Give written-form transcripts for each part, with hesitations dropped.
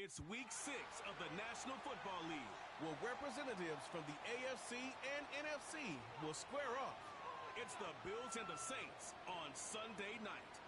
It's week 6 of the National Football League, where representatives from the AFC and NFC will square off. It's the Bills and the Saints on Sunday night.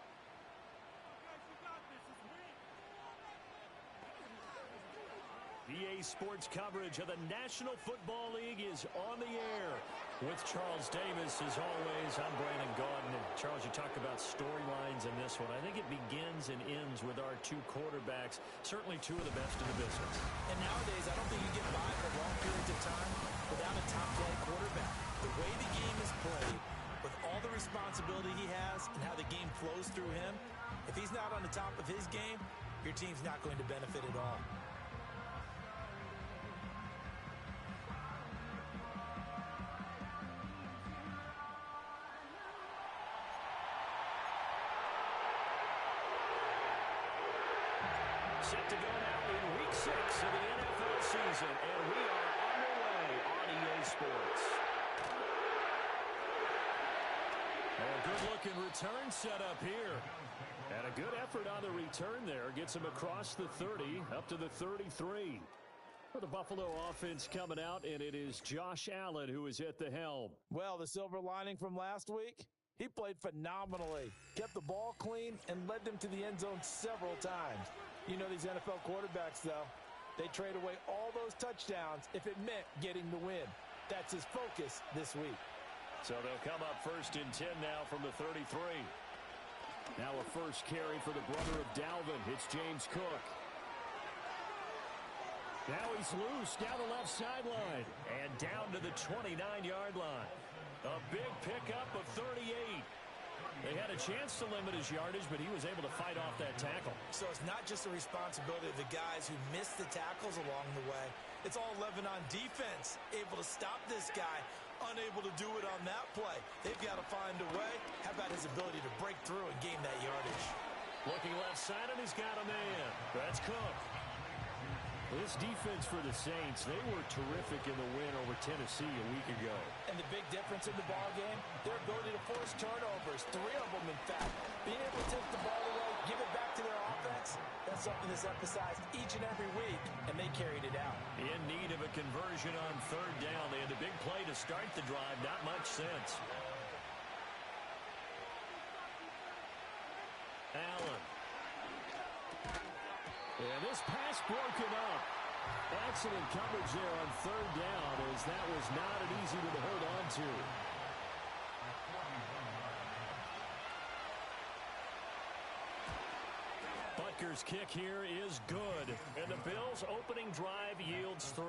EA Sports coverage of the National Football League is on the air. With Charles Davis, as always, I'm Brandon Gaudin. And Charles, you talk about storylines in this one. I think it begins and ends with our two quarterbacks, certainly two of the best in the business. And nowadays, I don't think you get by for long periods of time without a top-flight quarterback. The way the game is played, with all the responsibility he has and how the game flows through him, if he's not on the top of his game, your team's not going to benefit at all. Set to go now in week 6 of the NFL season, and we are underway on EA Sports. A good-looking return set up here. And a good effort on the return there. Gets him across the 30, up to the 33. For the Buffalo offense coming out, and it is Josh Allen who is at the helm. Well, the silver lining from last week, he played phenomenally, kept the ball clean, and led them to the end zone several times. You know these NFL quarterbacks, though, they trade away all those touchdowns if it meant getting the win. That's his focus this week. So they'll come up 1st and 10 now from the 33. Now a first carry for the brother of Dalvin. It's James Cook. Now he's loose down the left sideline and down to the 29-yard line. A big pickup of 38. They had a chance to limit his yardage, but he was able to fight off that tackle. So it's not just the responsibility of the guys who missed the tackles along the way. It's all 11 on defense, able to stop this guy, unable to do it on that play. They've got to find a way. How about his ability to break through and gain that yardage? Looking left side, and he's got a man. That's Cook. This defense for the Saints, they were terrific in the win over Tennessee a week ago. And the big difference in the ball game, their ability to force turnovers, 3 of them in fact. Being able to take the ball away, give it back to their offense, that's something that's emphasized each and every week, and they carried it out. In need of a conversion on 3rd down. They had a big play to start the drive, not much sense. Allen. And this pass broken up. Excellent coverage there on 3rd down, as that was not an easy one to hold on to. Butker's kick here is good, and the Bills' opening drive yields 3.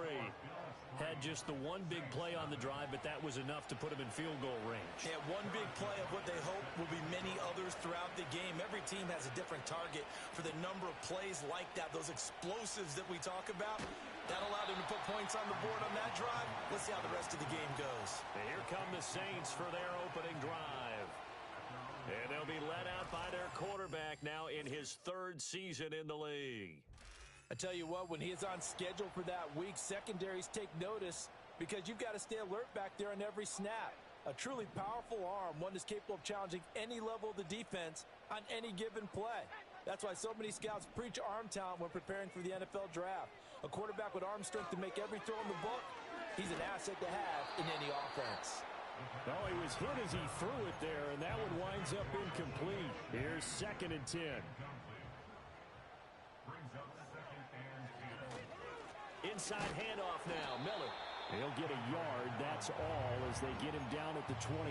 Had just the one big play on the drive, but that was enough to put him in field goal range. Yeah, one big play of what they hope will be many others throughout the game. Every team has a different target for the number of plays like that, those explosives that we talk about. That allowed them to put points on the board on that drive. Let's see how the rest of the game goes. And here come the Saints for their opening drive. And they'll be led out by their quarterback now in his 3rd season in the league. I tell you what, when he is on schedule for that week, secondaries take notice because you've got to stay alert back there on every snap. A truly powerful arm, one that's capable of challenging any level of the defense on any given play. That's why so many scouts preach arm talent when preparing for the NFL draft. A quarterback with arm strength to make every throw in the book, he's an asset to have in any offense. Oh, he was hit as he threw it there, and that one winds up incomplete. Here's 2nd and 10. Inside handoff now, Miller. He'll get a yard, that's all, as they get him down at the 28.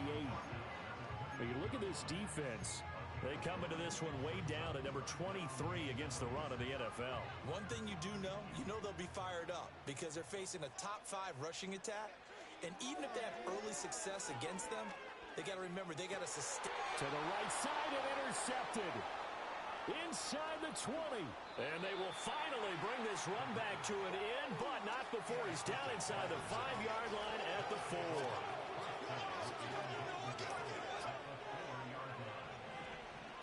But you look at this defense. They come into this one way down at number 23 against the run of the NFL. One thing you do know, they'll be fired up because they're facing a top 5 rushing attack. And even if they have early success against them, they got to remember they got to sustain. To the right side and intercepted. Inside the 20. And they will finally bring this run back to an end, but not before he's down inside the 5-yard line at the 4.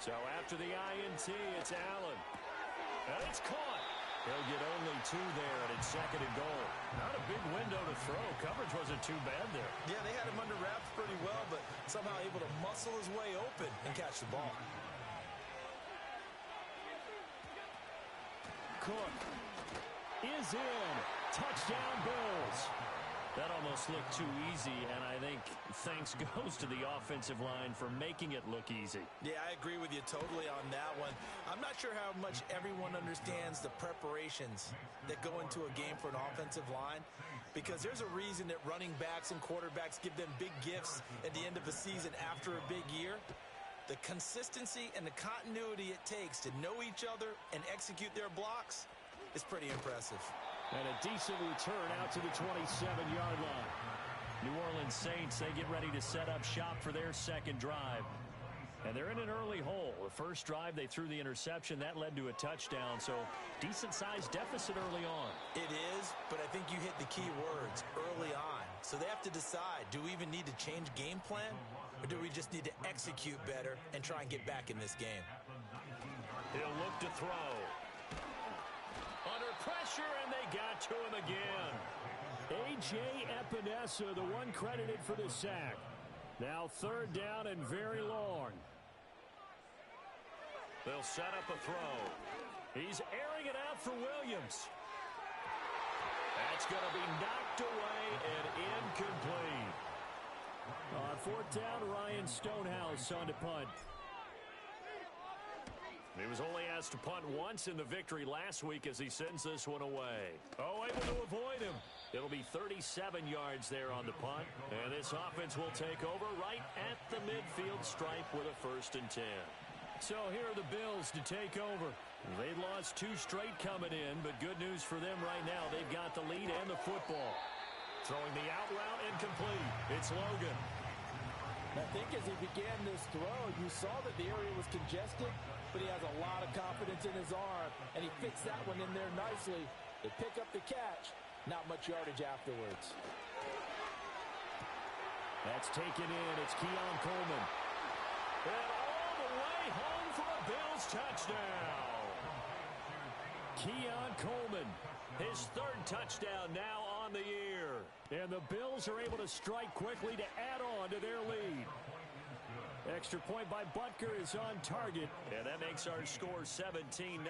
So after the INT, it's Allen. And it's caught. He'll get only 2 there, and it's 2nd and goal. Not a big window to throw. Coverage wasn't too bad there. Yeah, they had him under wraps pretty well, but somehow able to muscle his way open and catch the ball. Cook is in. Touchdown, Bills. That almost looked too easy, and I think thanks goes to the offensive line for making it look easy. Yeah, I agree with you totally on that one. I'm not sure how much everyone understands the preparations that go into a game for an offensive line, because there's a reason that running backs and quarterbacks give them big gifts at the end of a season after a big year. The consistency and the continuity it takes to know each other and execute their blocks is pretty impressive. And a decent return out to the 27-yard line. New Orleans Saints, they get ready to set up shop for their second drive. And they're in an early hole. The first drive, they threw the interception. That led to a touchdown, so decent-sized deficit early on. It is, but I think you hit the key words, early on. So they have to decide, do we even need to change game plan, or do we just need to execute better and try and get back in this game? He'll look to throw. Under pressure, and they got to him again. A.J. Epinesa, the one credited for the sack. Now third down and very long. They'll set up a throw. He's airing it out for Williams. That's going to be knocked away and incomplete. On fourth down, Ryan Stonehouse on to punt. He was only asked to punt once in the victory last week as he sends this one away. Oh, able to avoid him. It'll be 37 yards there on the punt. And this offense will take over right at the midfield stripe with a 1st and 10. So here are the Bills to take over. They've lost 2 straight coming in, but good news for them right now. They've got the lead and the football. Throwing the out route incomplete. It's Logan. I think as he began this throw, you saw that the area was congested, but he has a lot of confidence in his arm, and he fixed that one in there nicely. They pick up the catch, not much yardage afterwards. That's taken in. It's Keon Coleman. And all the way home for a Bills touchdown. Keon Coleman, his 3rd touchdown now on the year. And the Bills are able to strike quickly to add on to their lead. Extra point by Butker is on target, and that makes our score 17-0.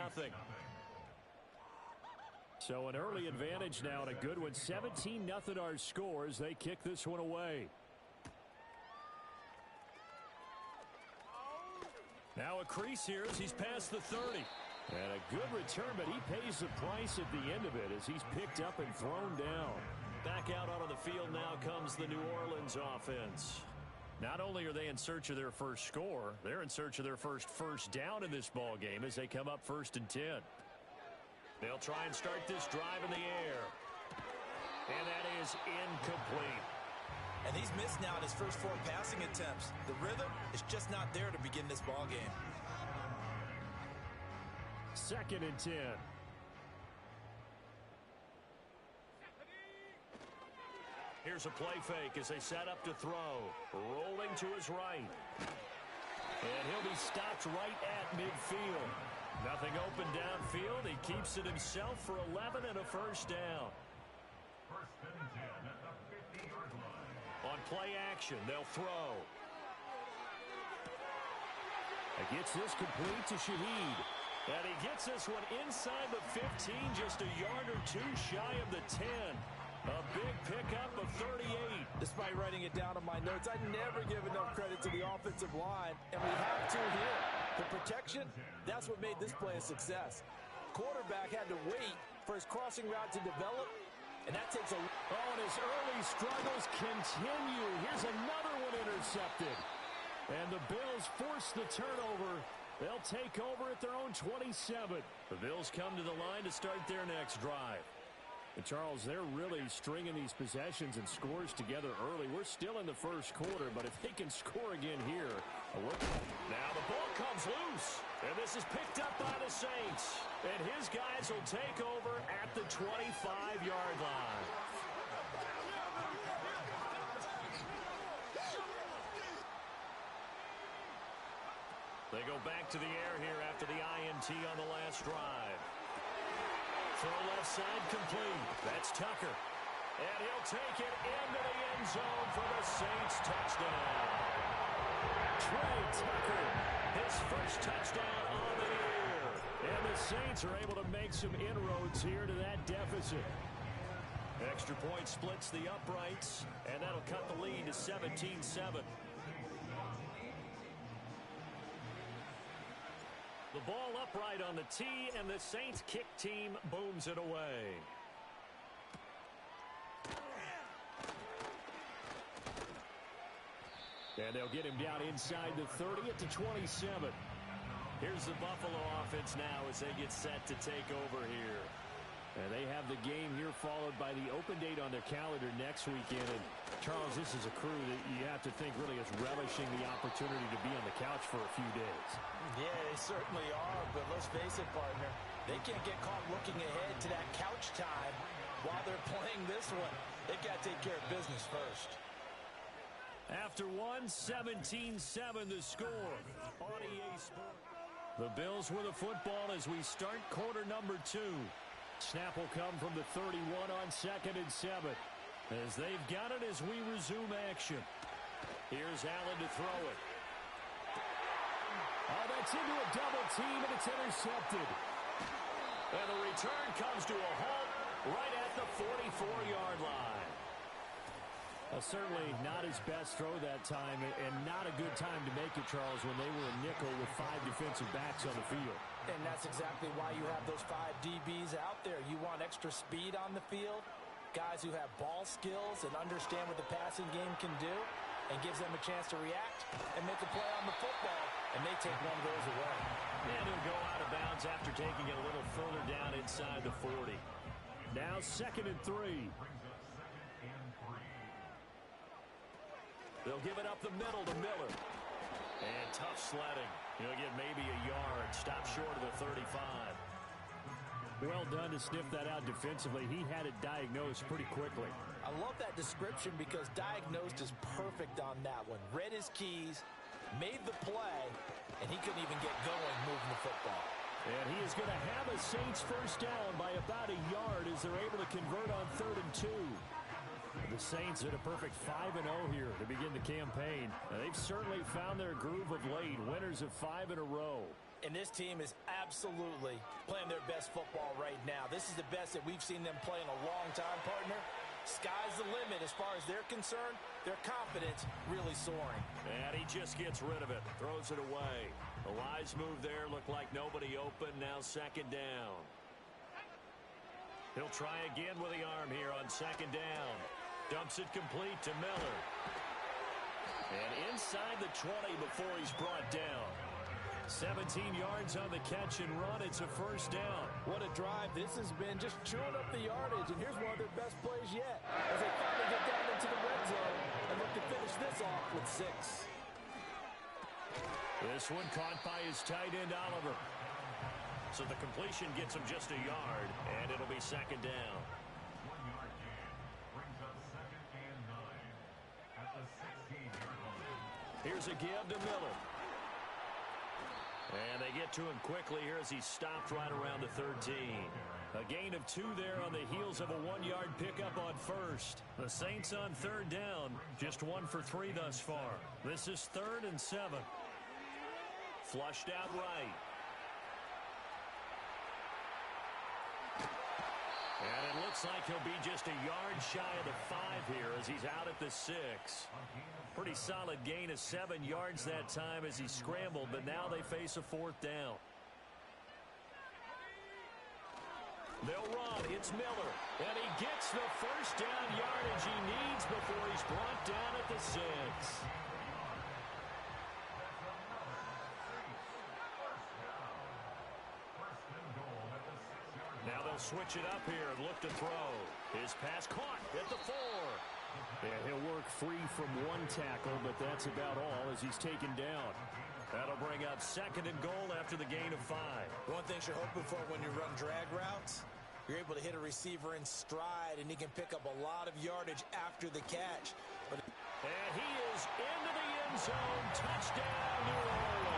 So an early advantage now, and a good one. 17-0 our score as they kick this one away. Now a crease here as he's past the 30. And a good return, but he pays the price at the end of it as he's picked up and thrown down. Back out onto the field now comes the New Orleans offense. Not only are they in search of their first score, they're in search of their first down in this ball game as they come up 1st and 10. They'll try and start this drive in the air. And that is incomplete. And he's missed now in his first 4 passing attempts. The rhythm is just not there to begin this ball game. 2nd and 10. Here's a play fake as they set up to throw. Rolling to his right. And he'll be stopped right at midfield. Nothing open downfield. He keeps it himself for 11 and a 1st down. On play action, they'll throw. He gets this complete to Shaheed. And he gets this one inside the 15, just a yard or 2 shy of the 10. A big pickup of 38. Despite writing it down on my notes, I never give enough credit to the offensive line, and we have to here. The protection, that's what made this play a success. Quarterback had to wait for his crossing route to develop, and that takes a... Oh, and his early struggles continue. Here's another one intercepted. And the Bills force the turnover. They'll take over at their own 27. The Bills come to the line to start their next drive. And Charles, they're really stringing these possessions and scores together early. We're still in the first quarter, but if they can score again here, a look. Now the ball comes loose, and this is picked up by the Saints. And his guys will take over at the 25-yard line. They go back to the air here after the INT on the last drive. Throw left side complete. That's Tucker. And he'll take it into the end zone for the Saints touchdown. Trey Tucker, his first touchdown on the year. And the the Saints are able to make some inroads here to that deficit. Extra point splits the uprights, and that'll cut the lead to 17-7. The ball upright on the tee, and the Saints kick team booms it away. And they'll get him down inside the 30 at the 27. Here's the Buffalo offense now as they get set to take over here. And they have the game here followed by the open date on their calendar next weekend. And Charles, this is a crew that you have to think really is relishing the opportunity to be on the couch for a few days. Yeah, they certainly are, but let's face it, partner. They can't get caught looking ahead to that couch time while they're playing this one. They've got to take care of business first. After 17-7 the score on EA Sports. The Bills with the football as we start quarter number 2. Snap will come from the 31 on 2nd and 7. As they've got it as we resume action. Here's Allen to throw it. Oh, that's into a double team, and it's intercepted. And the return comes to a halt right at the 44-yard line. Certainly not his best throw that time, and not a good time to make it, Charles, when they were a nickel with 5 defensive backs on the field. And that's exactly why you have those 5 DBs out there. You want extra speed on the field, guys who have ball skills and understand what the passing game can do, and gives them a chance to react and make a play on the football, and they take one of those away. And he'll go out of bounds after taking it a little further down inside the 40. Now 2nd and 3. They'll give it up the middle to Miller. And tough sledding. He'll get maybe a yard. Stop short of the 35. Well done to sniff that out defensively. He had it diagnosed pretty quickly. I love that description because diagnosed is perfect on that one. Read his keys, made the play, and he couldn't even get going moving the football. And he is going to have a Saints first down by about a yard as they're able to convert on 3rd and 2. The Saints at a perfect 5-0 here to begin the campaign. They've certainly found their groove of late, winners of 5 in a row. And this team is absolutely playing their best football right now. This is the best that we've seen them play in a long time, partner. Sky's the limit as far as they're concerned. Their confidence really soaring. And he just gets rid of it, throws it away. The wise move there, looked like nobody open, now 2nd down. He'll try again with the arm here on 2nd down. Dumps it complete to Miller. And inside the 20 before he's brought down. 17 yards on the catch and run. It's a first down. What a drive this has been, just chewing up the yardage. And here's one of their best plays yet as they finally get down into the red zone and look to finish this off with 6. This one caught by his tight end, Oliver. So the completion gets him just a yard, and it'll be 2nd down. Here's a give to Miller. And they get to him quickly here as he's stopped right around the 13. A gain of 2 there on the heels of a 1-yard pickup on 1st. The Saints on 3rd down, just 1 for 3 thus far. This is 3rd and 7. Flushed out right. And it looks like he'll be just a yard shy of the 5 here as he's out at the 6. Pretty solid gain of 7 yards that time as he scrambled, but now they face a 4th down. They'll run. It's Miller. And he gets the first down yardage he needs before he's brought down at the 6. Now they'll switch it up here and look to throw. His pass caught at the 4. Yeah, he'll work free from 1 tackle, but that's about all as he's taken down. That'll bring up 2nd and goal after the gain of 5. One thing you're hoping for when you run drag routes, you're able to hit a receiver in stride, and he can pick up a lot of yardage after the catch. And he is into the end zone. Touchdown, New Orleans.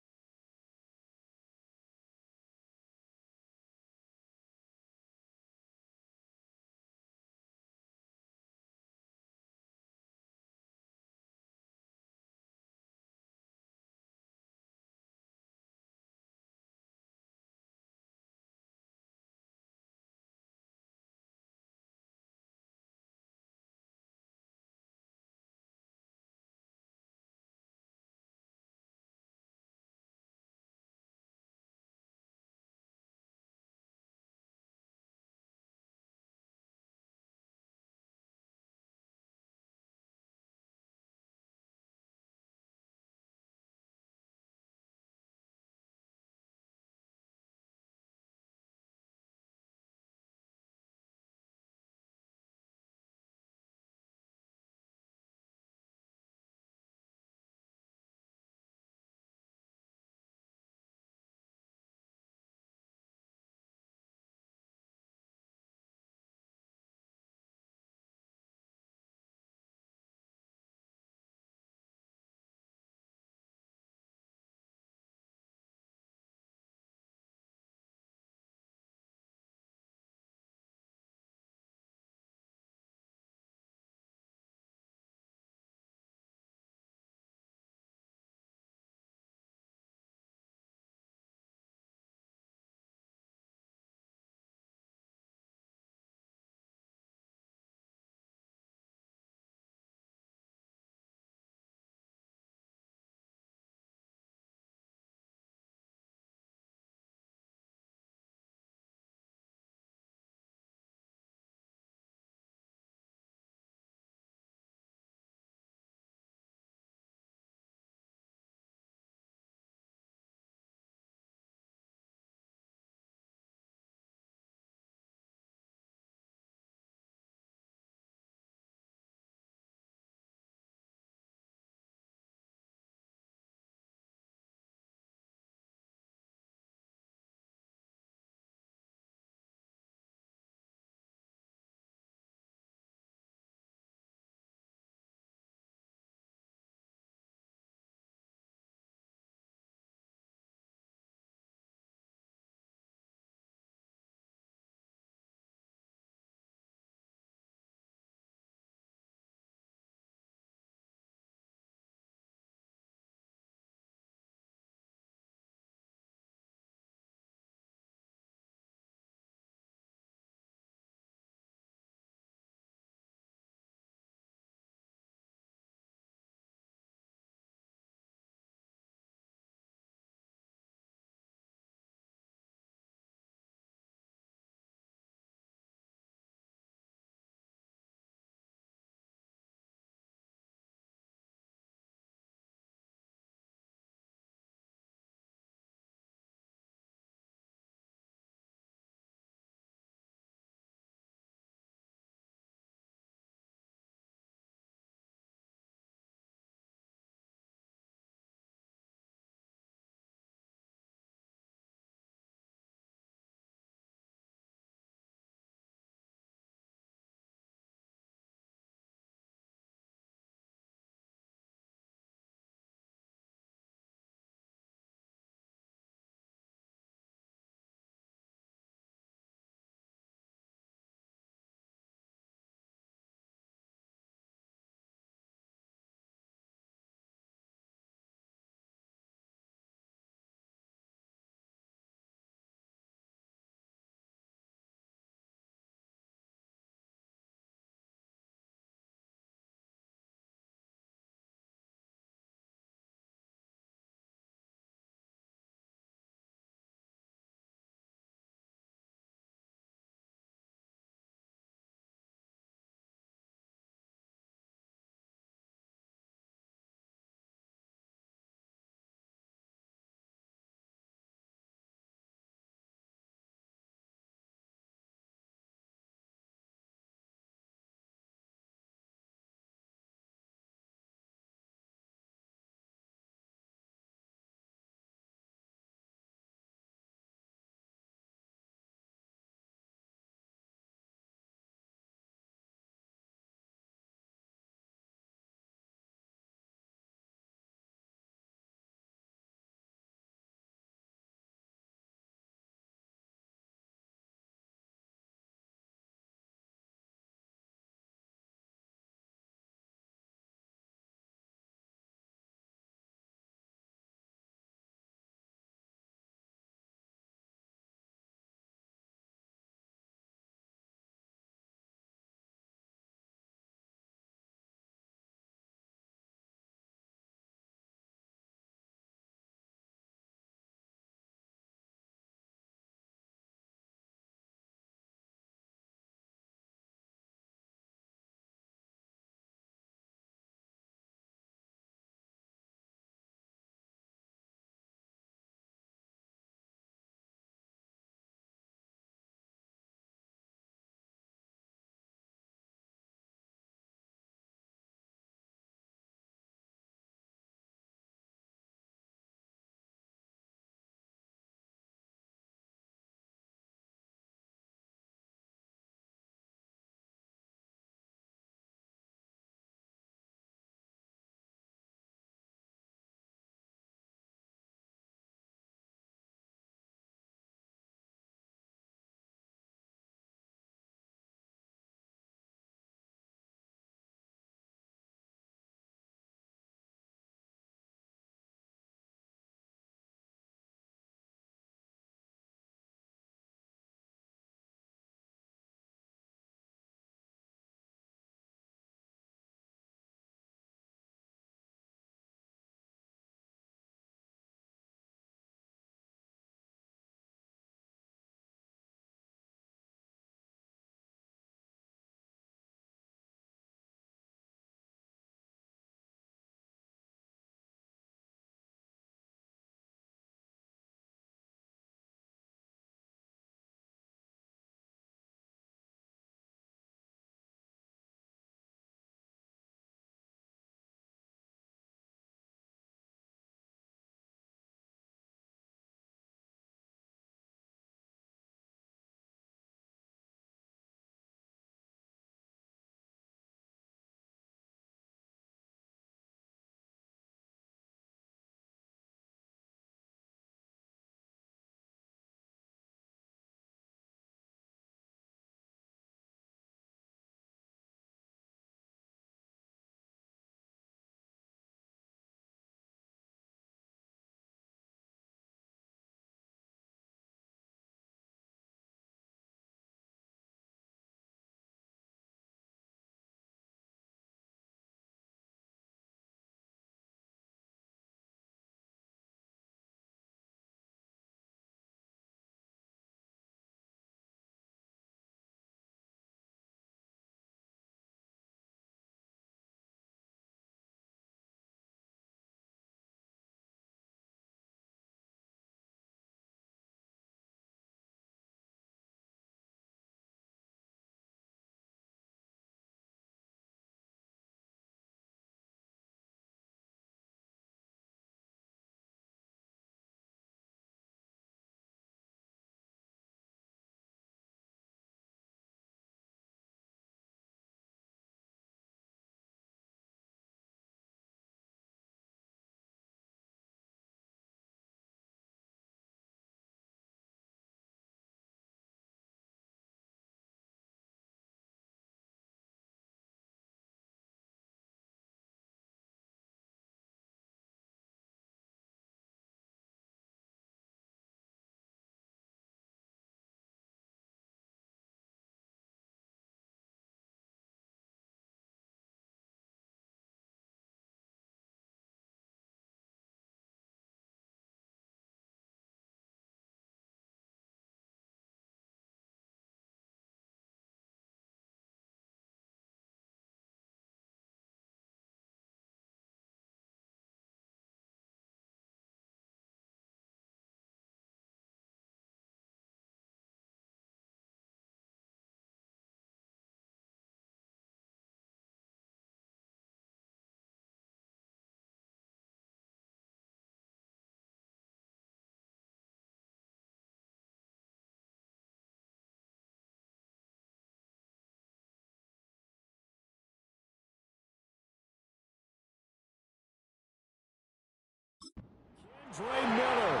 Ray Miller,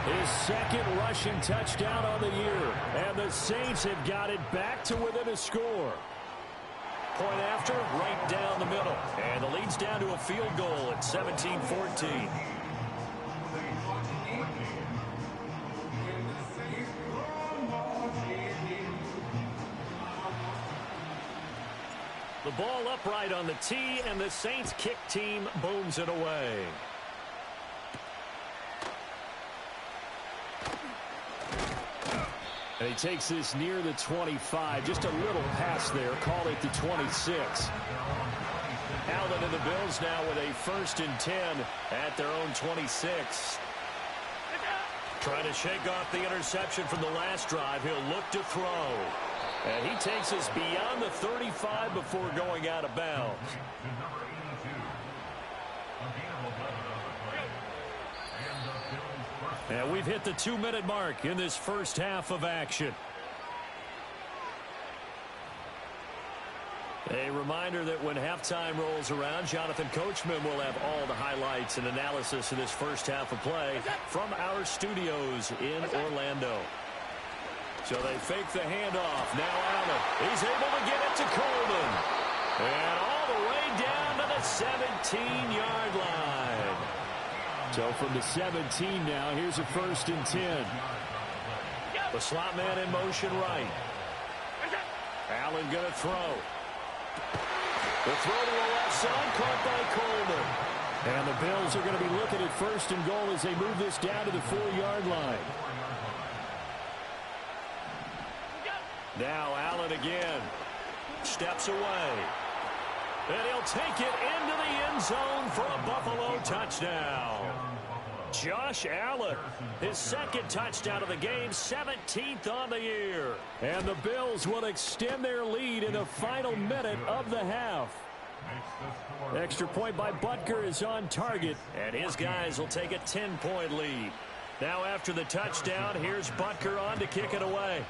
his second rushing touchdown on the year. And the Saints have got it back to within a score. Point after, right down the middle. And the lead's down to a field goal at 17-14. The ball upright on the tee, and the Saints kick team booms it away. And he takes this near the 25. Just a little pass there. Call it the 26. Allen and the Bills now with a 1st and 10 at their own 26. Trying to shake off the interception from the last drive. He'll look to throw. And he takes us beyond the 35 before going out of bounds. And we've hit the 2-minute mark in this first half of action. A reminder that when halftime rolls around, Jonathan Coachman will have all the highlights and analysis of this first half of play from our studios in Orlando. So they fake the handoff. Now Allen. He's able to get it to Coleman. And all the way down to the 17-yard line. So from the 17 now, here's a 1st and 10. The slot man in motion right. Allen going to throw. The throw to the left side, caught by Coleman. And the Bills are going to be looking at 1st and goal as they move this down to the 4-yard line. Now Allen again. Steps away. And he'll take it into the end zone for a Buffalo touchdown. Josh Allen, his 2nd touchdown of the game, 17th on the year. And the Bills will extend their lead in the final minute of the half. Extra point by Butker is on target, and his guys will take a 10-point lead. Now after the touchdown, here's Butker on to kick it away.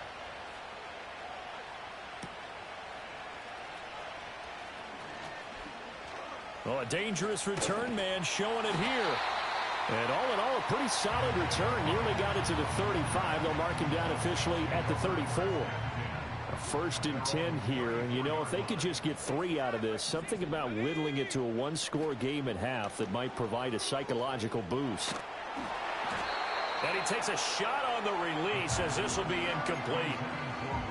Well, a dangerous return man showing it here. And all in all, a pretty solid return. Nearly got it to the 35. They'll mark him down officially at the 34. A 1st and 10 here. And, you know, if they could just get 3 out of this, something about whittling it to a 1-score game at half that might provide a psychological boost. And he takes a shot on the release as this will be incomplete.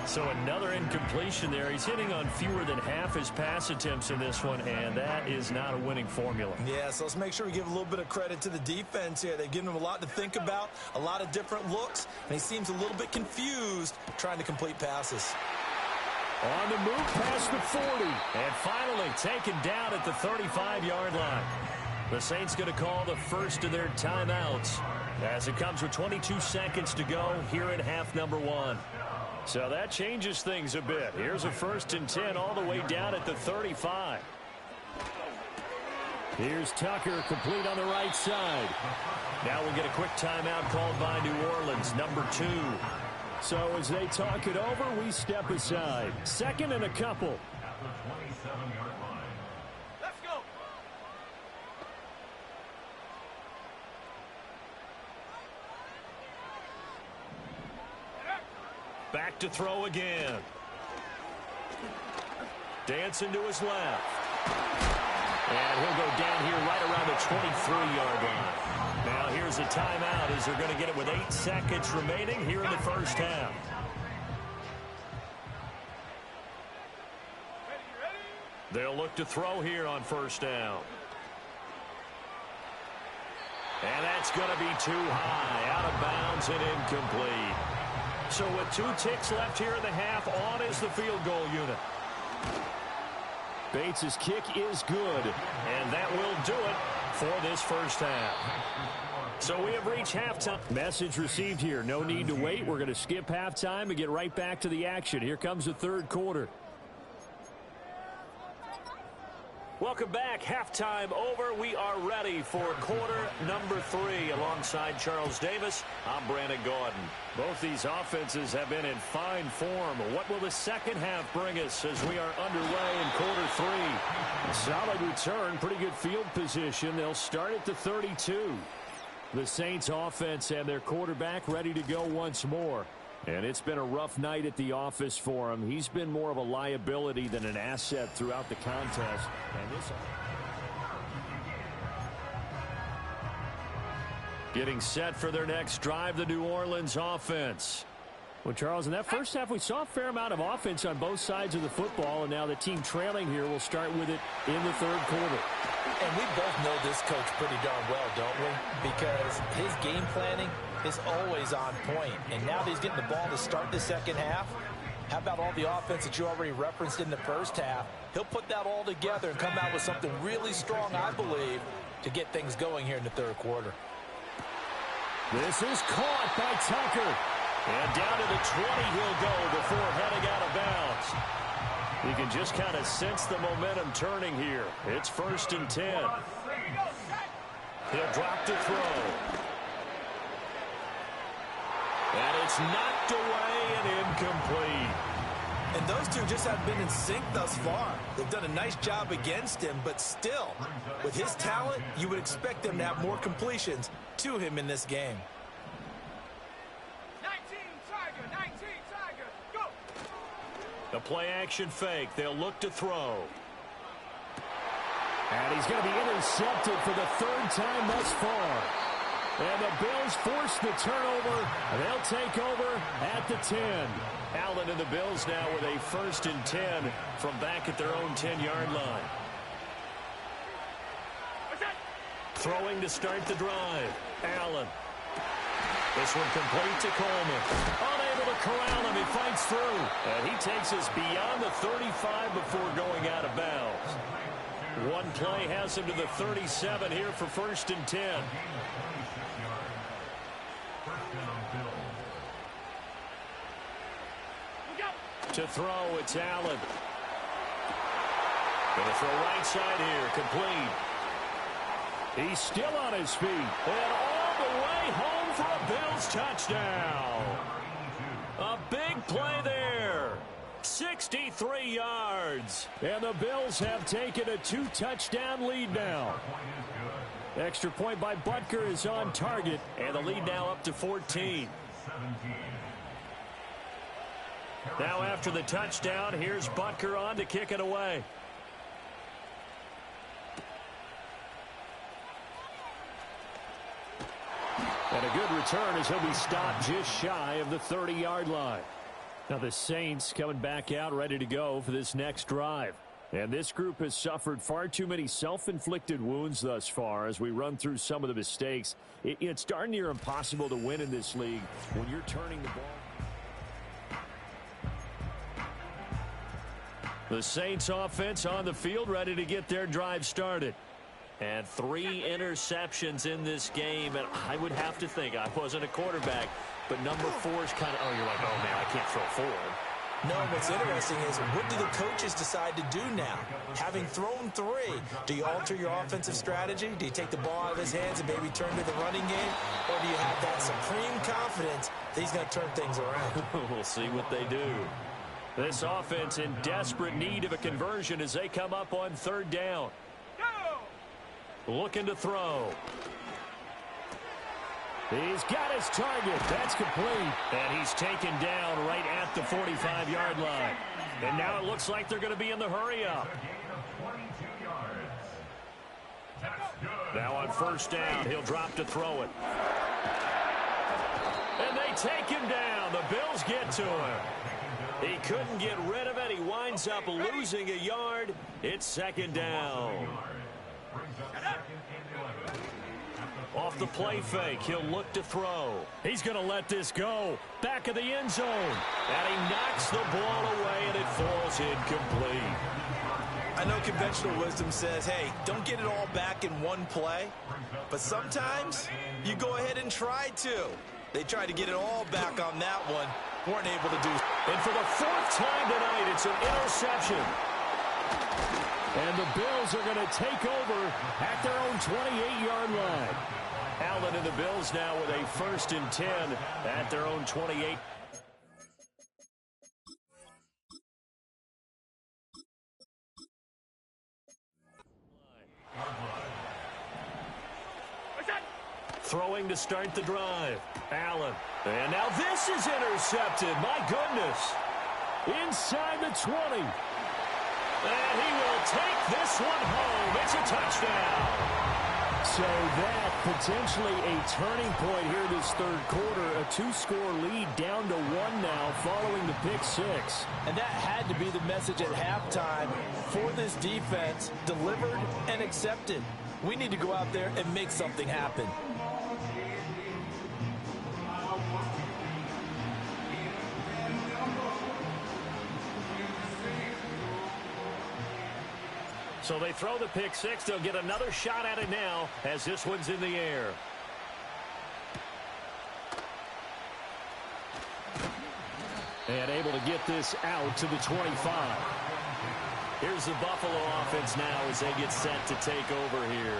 So another incompletion there. He's hitting on fewer than half his pass attempts in this one, and that is not a winning formula. Yeah, so let's make sure we give a little bit of credit to the defense here. They've given him a lot to think about, a lot of different looks, and he seems a little bit confused trying to complete passes. On the move past the 40, and finally taken down at the 35-yard line. The Saints going to call the first of their timeouts as it comes with 22 seconds to go here in half number 1. So that changes things a bit. Here's a 1st and 10 all the way down at the 35. Here's Tucker, complete on the right side. Now we'll get a quick timeout called by New Orleans, number 2. So as they talk it over, we step aside. 2nd and a couple. Back to throw again. Dancing to his left. And he'll go down here right around the 23-yard line. Now here's a timeout as they're going to get it with 8 seconds remaining here in the first half. They'll look to throw here on 1st down. And that's going to be too high. Out of bounds and incomplete. So with 2 ticks left here in the half, on is the field goal unit. Bates' kick is good, and that will do it for this first half. So we have reached halftime. Message received here. No need to wait. We're going to skip halftime and get right back to the action. Here comes the 3rd quarter. Welcome back. Halftime over. We are ready for quarter number 3 alongside Charles Davis. I'm Brandon Gaudin. Both these offenses have been in fine form. What will the second half bring us as we are underway in quarter 3? A solid return, pretty good field position. They'll start at the 32. The Saints offense and their quarterback ready to go once more. And it's been a rough night at the office for him. He's been more of a liability than an asset throughout the contest. And this getting set for their next drive, the New Orleans offense. Well, Charles, in that first half, we saw a fair amount of offense on both sides of the football, and now the team trailing here will start with it in the third quarter. And we both know this coach pretty darn well, don't we? Because his game planning is always on point. And now that he's getting the ball to start the second half, how about all the offense that you already referenced in the first half? He'll put that all together and come out with something really strong, I believe, to get things going here in the third quarter. This is caught by Tucker. And down to the 20 he'll go before heading out of bounds. You can just kind of sense the momentum turning here. It's 1st and 10. He'll drop to throw. And it's knocked away and incomplete. And those two just have been in sync thus far. They've done a nice job against him, but still, with his talent, you would expect them to have more completions to him in this game. The play-action fake. They'll look to throw. And he's going to be intercepted for the third time thus far. And the Bills force the turnover. They'll take over at the 10. Allen and the Bills now with a 1st and 10 from back at their own 10-yard line. Throwing to start the drive. Allen. This one complete to Coleman. Unable to corral him. He fights through. And he takes us beyond the 35 before going out of bounds. One play has him to the 37 here for 1st and 10. To throw, it's Allen. Going to throw right side here, complete. He's still on his feet. And all the way home for a Bills touchdown. A big play there. 63 yards. And the Bills have taken a 2-touchdown lead now. Extra point by Butker is on target. And the lead now up to 14. Now after the touchdown, here's Butker on to kick it away. And a good return as he'll be stopped just shy of the 30-yard line. Now the Saints coming back out ready to go for this next drive. And this group has suffered far too many self-inflicted wounds thus far as we run through some of the mistakes. It's darn near impossible to win in this league when you're turning the ball. The Saints offense on the field ready to get their drive started. And 3 interceptions in this game. And I would have to think, I wasn't a quarterback, but number 4 is kind of, you're like, oh, man, I can't throw forward. No, what's interesting is what do the coaches decide to do now? Having thrown 3, do you alter your offensive strategy? Do you take the ball out of his hands and maybe turn to the running game? Or do you have that supreme confidence that he's going to turn things around? We'll see what they do. This offense in desperate need of a conversion as they come up on 3rd down. Looking to throw. He's got his target. That's complete. And he's taken down right at the 45-yard line. And now it looks like they're going to be in the hurry-up. Now on 1st down, he'll drop to throw it. And they take him down. The Bills get to him. He couldn't get rid of it. He winds up losing a yard. It's 2nd down. Off the play fake, he'll look to throw. He's going to let this go. Back of the end zone. And he knocks the ball away, and it falls incomplete. I know conventional wisdom says, hey, don't get it all back in one play. But sometimes you go ahead and try to. They tried to get it all back on that one. Weren't able to do. And for the 4th time tonight, it's an interception. And the Bills are going to take over at their own 28-yard line. Allen and the Bills now with a 1st and 10 at their own 28. Throwing to start the drive. Allen. And now this is intercepted. My goodness. Inside the 20. And he will take this one home. It's a touchdown. So that potentially a turning point here this third quarter. A 2-score lead down to 1 now following the pick 6. And that had to be the message at halftime for this defense. Delivered and accepted. We need to go out there and make something happen. So they throw the pick 6. They'll get another shot at it now as this one's in the air. And able to get this out to the 25. Here's the Buffalo offense now as they get set to take over here.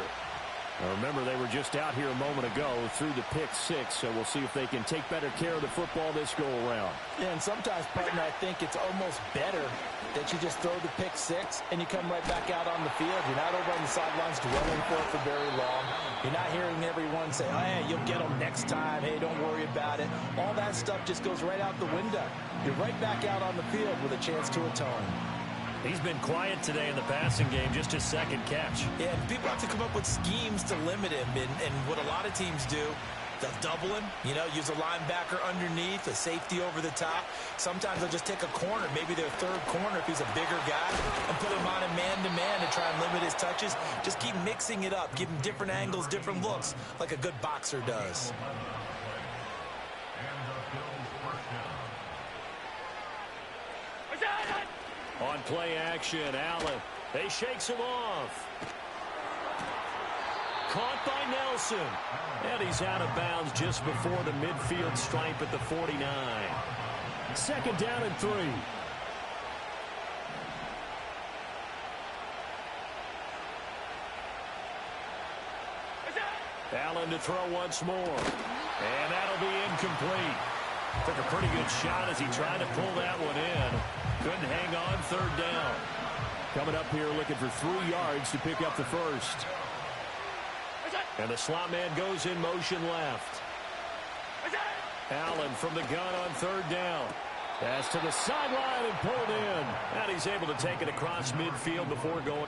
Now remember, they were just out here a moment ago through the pick 6, so we'll see if they can take better care of the football this go-around. Yeah, and sometimes, partner, I think it's almost better that you just throw the pick 6 and you come right back out on the field. You're not over on the sidelines dwelling for very long. You're not hearing everyone say, oh, hey, you'll get them next time. Hey, don't worry about it. All that stuff just goes right out the window. You're right back out on the field with a chance to atone. He's been quiet today in the passing game, just his second catch. Yeah, and people have to come up with schemes to limit him. And what a lot of teams do, they'll double him, use a linebacker underneath, a safety over the top. Sometimes they'll just take a corner, maybe their third corner if he's a bigger guy, and put him on a man-to-man and try and limit his touches. Just keep mixing it up, give him different angles, different looks, like a good boxer does. On play action, Allen. They shakes him off. Caught by Nelson. And he's out of bounds just before the midfield stripe at the 49. Second down and 3. Allen to throw once more. And that'll be incomplete. Took a pretty good shot as he tried to pull that one in. Couldn't hang on, third down. Coming up here looking for 3 yards to pick up the first. And the slot man goes in motion left. Allen from the gun on third down. Pass to the sideline and pulled in. And he's able to take it across midfield before going.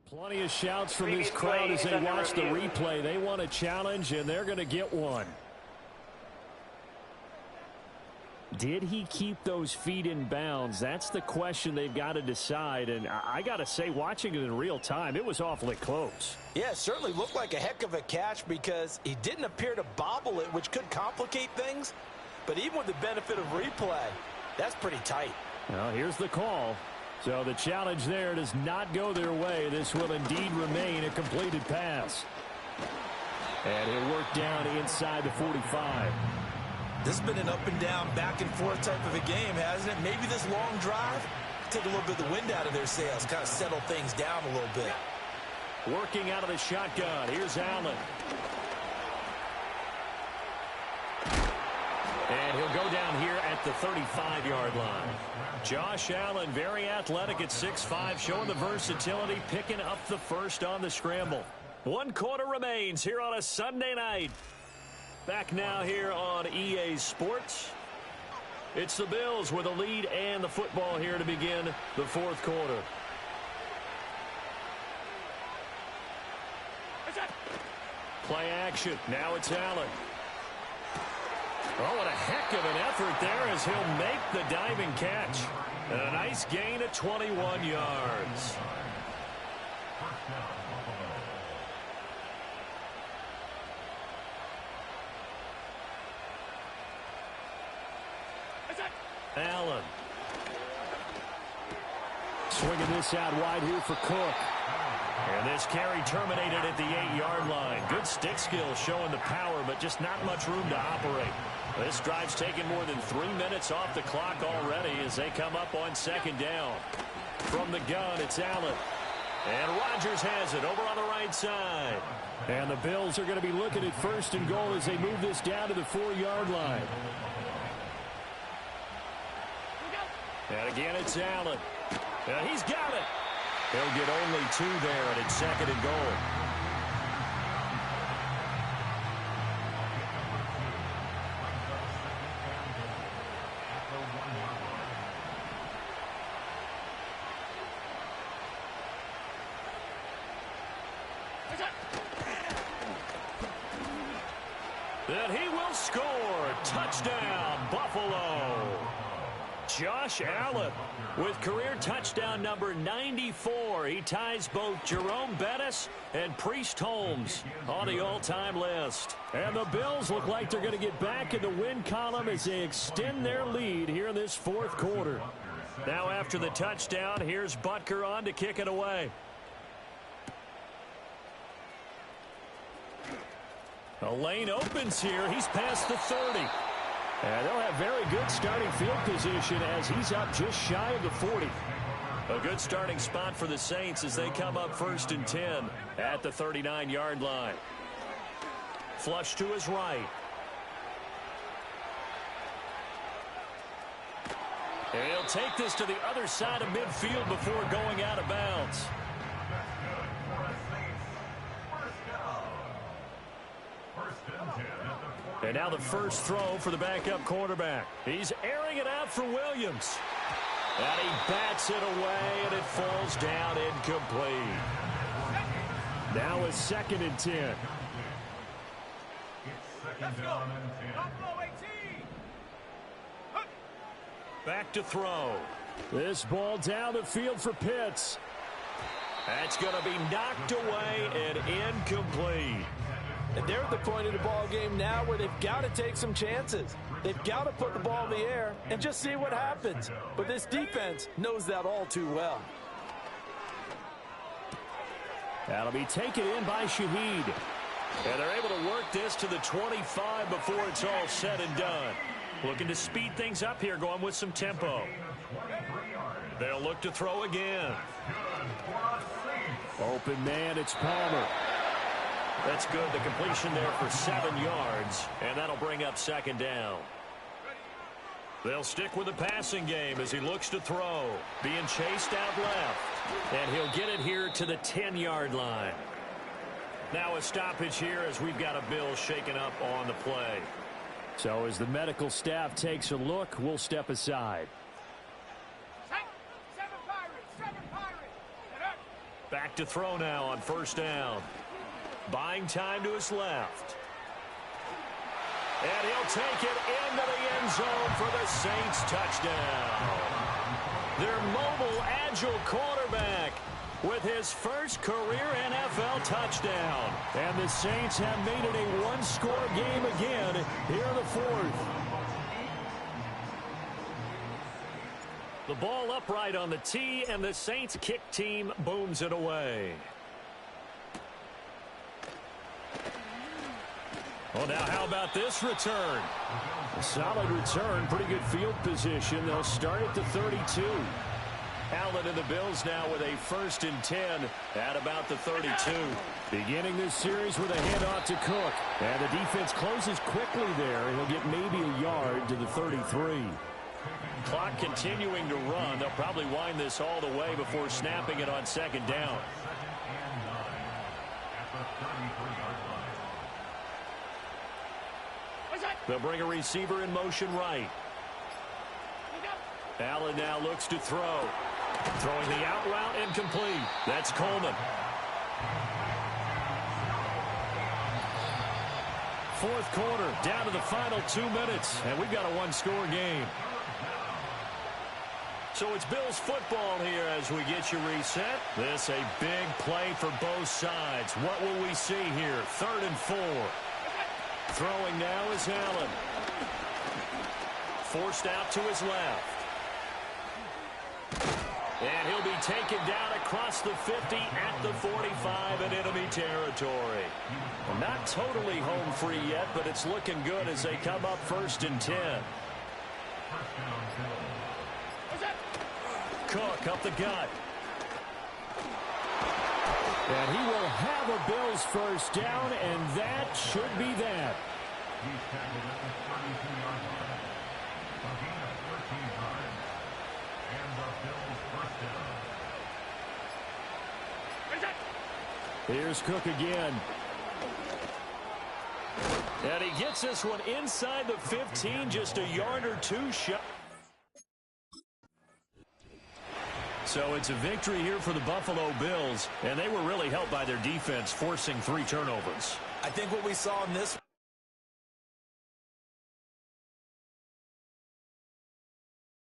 Plenty of shouts from this crowd as they watch the replay. They want a challenge, and they're going to get one. Did he keep those feet in bounds? That's the question they've got to decide. And I got to say, watching it in real time, it was awfully close. Yeah, it certainly looked like a heck of a catch because he didn't appear to bobble it, which could complicate things. But even with the benefit of replay, that's pretty tight. Well, here's the call. So the challenge there does not go their way. This will indeed remain a completed pass. And he'll work down inside the 45. This has been an up and down, back and forth type of a game, hasn't it? Maybe this long drive take a little bit of the wind out of their sails, kind of settle things down a little bit. Working out of the shotgun. Here's Allen. And he'll go down here at the 35-yard line. Josh Allen, very athletic at 6'5", showing the versatility, picking up the first on the scramble. 1 quarter remains here on a Sunday night. Back now here on EA Sports. It's the Bills with a lead and the football here to begin the fourth quarter. Play action. Now it's Allen. Oh, what a heck of an effort there as he'll make the diving catch. And a nice gain of 21 yards. Allen. Swinging this out wide here for Cook. And this carry terminated at the 8-yard line. Good stick skill showing the power, but just not much room to operate. This drive's taken more than 3 minutes off the clock already as they come up on second down. From the gun, it's Allen. And Rodgers has it over on the right side. And the Bills are going to be looking at first and goal as they move this down to the 4-yard line. And again, it's Allen. And he's got it. He'll get only 2 there, and it's second and goal. Then he will score. Touchdown, Buffalo. Josh Allen with career touchdown number 94. He ties both Jerome Bettis and Priest Holmes on the all-time list. And the Bills look like they're going to get back in the win column as they extend their lead here in this fourth quarter. Now after the touchdown, here's Butker on to kick it away. A lane opens here. He's past the 30. And they'll have very good starting field position as he's up just shy of the 40. A good starting spot for the Saints as they come up 1st and 10 at the 39-yard line. Flush to his right. And he'll take this to the other side of midfield before going out of bounds. And now the first throw for the backup quarterback. He's airing it out for Williams. And he bats it away, and it falls down incomplete. Now a 2nd and 10. Let's go. Back to throw. This ball down the field for Pitts. That's going to be knocked away and incomplete. And they're at the point of the ball game now where they've got to take some chances. They've got to put the ball in the air and just see what happens. But this defense knows that all too well. That'll be taken in by Shaheed. And they're able to work this to the 25 before it's all said and done. Looking to speed things up here, going with some tempo. They'll look to throw again. Open man, it's Palmer. That's good. The completion there for 7 yards, and that'll bring up 2nd down. They'll stick with the passing game as he looks to throw. Being chased out left, and he'll get it here to the 10-yard line. Now a stoppage here as we've got a Bill shaken up on the play. So as the medical staff takes a look, we'll step aside. Back to throw now on 1st down. Buying time to his left. And he'll take it into the end zone for the Saints touchdown. Their mobile, agile quarterback with his first career NFL touchdown. And the Saints have made it a one-score game again here in the fourth. The ball upright on the tee, and the Saints kick team booms it away. Well, now how about this return? A solid return, pretty good field position. They'll start at the 32. Allen and the Bills now with a 1st and 10 at about the 32. Beginning this series with a handoff to Cook. And the defense closes quickly there. He'll get maybe a yard to the 33. Clock continuing to run. They'll probably wind this all the way before snapping it on 2nd down. They'll bring a receiver in motion right. Allen now looks to throw. Throwing the out route incomplete. That's Coleman. Fourth quarter, down to the final 2 minutes, and we've got a one-score game. So it's Bills football here as we get you reset. This a big play for both sides. What will we see here? 3rd and 4. Throwing now is Allen. Forced out to his left. And he'll be taken down across the 50 at the 45 in enemy territory. Well, not totally home free yet, but it's looking good as they come up 1st and 10. Cook up the gut. And he will have a Bills first down, and that should be that. Here's Cook again. And he gets this one inside the 15, just a yard or two shot. So it's a victory here for the Buffalo Bills, and they were really helped by their defense, forcing 3 turnovers. I think what we saw in this